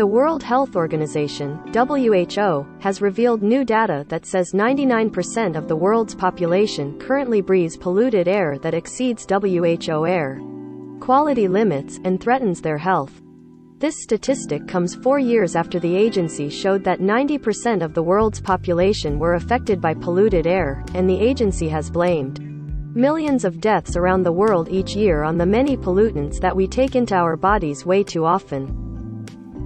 The World Health Organization, WHO, has revealed new data that says 99% of the world's population currently breathes polluted air that exceeds WHO air quality limits and threatens their health. This statistic comes 4 years after the agency showed that 90% of the world's population were affected by polluted air, and the agency has blamed millions of deaths around the world each year on the many pollutants that we take into our bodies way too often.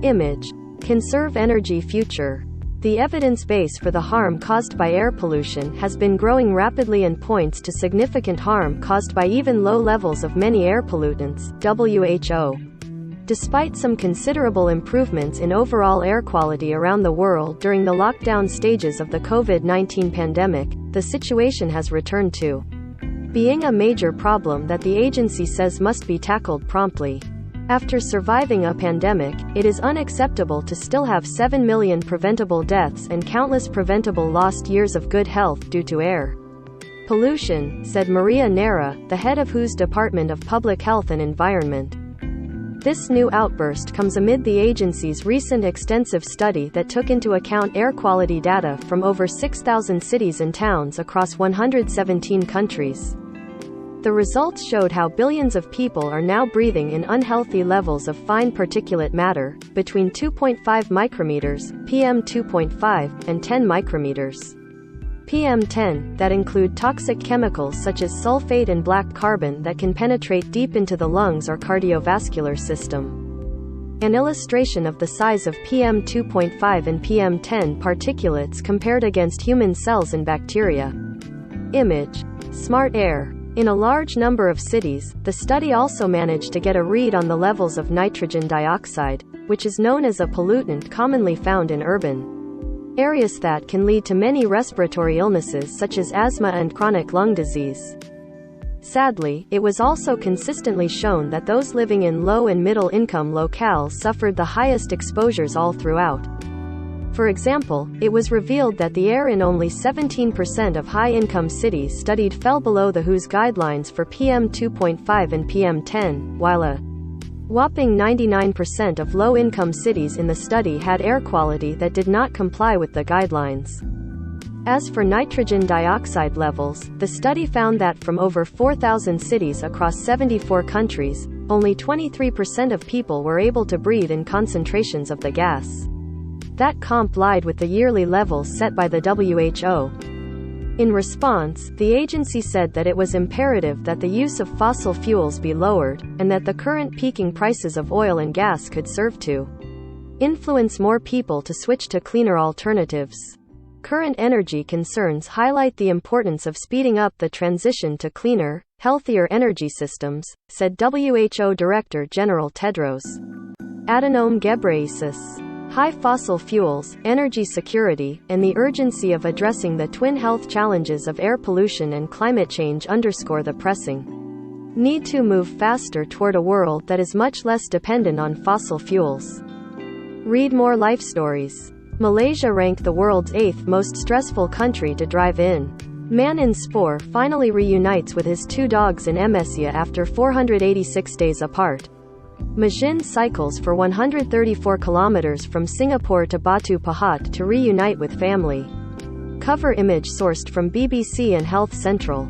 Image. Conserve energy future. The evidence base for the harm caused by air pollution has been growing rapidly and points to significant harm caused by even low levels of many air pollutants, WHO. Despite some considerable improvements in overall air quality around the world during the lockdown stages of the COVID-19 pandemic, the situation has returned to being a major problem that the agency says must be tackled promptly. After surviving a pandemic, it is unacceptable to still have 7 million preventable deaths and countless preventable lost years of good health due to air pollution, said Maria Nera, the head of WHO's Department of Public Health and Environment. This new outburst comes amid the agency's recent extensive study that took into account air quality data from over 6,000 cities and towns across 117 countries. The results showed how billions of people are now breathing in unhealthy levels of fine particulate matter, between 2.5 micrometers, PM2.5, and 10 micrometers, PM10, that include toxic chemicals such as sulfate and black carbon that can penetrate deep into the lungs or cardiovascular system. An illustration of the size of PM2.5 and PM10 particulates compared against human cells and bacteria. Image. Smart air. In a large number of cities, the study also managed to get a read on the levels of nitrogen dioxide, which is known as a pollutant commonly found in urban areas that can lead to many respiratory illnesses such as asthma and chronic lung disease. Sadly, it was also consistently shown that those living in low and middle income locales suffered the highest exposures all throughout. For example, it was revealed that the air in only 17% of high-income cities studied fell below the WHO's guidelines for PM2.5 and PM10, while a whopping 99% of low-income cities in the study had air quality that did not comply with the guidelines. As for nitrogen dioxide levels, the study found that from over 4,000 cities across 74 countries, only 23% of people were able to breathe in concentrations of the gas that complied with the yearly levels set by the WHO. In response, the agency said that it was imperative that the use of fossil fuels be lowered, and that the current peaking prices of oil and gas could serve to influence more people to switch to cleaner alternatives. Current energy concerns highlight the importance of speeding up the transition to cleaner, healthier energy systems, said WHO Director General Tedros Adhanom Ghebreyesus. High fossil fuels, energy security, and the urgency of addressing the twin health challenges of air pollution and climate change underscore the pressing need to move faster toward a world that is much less dependent on fossil fuels. Read more life stories. Malaysia ranked the world's 8th most stressful country to drive in. Man in Spore finally reunites with his 2 dogs in Amnesia after 486 days apart. Majin cycles for 134 kilometers from Singapore to Batu Pahat to reunite with family. Cover image sourced from BBC and Health Central.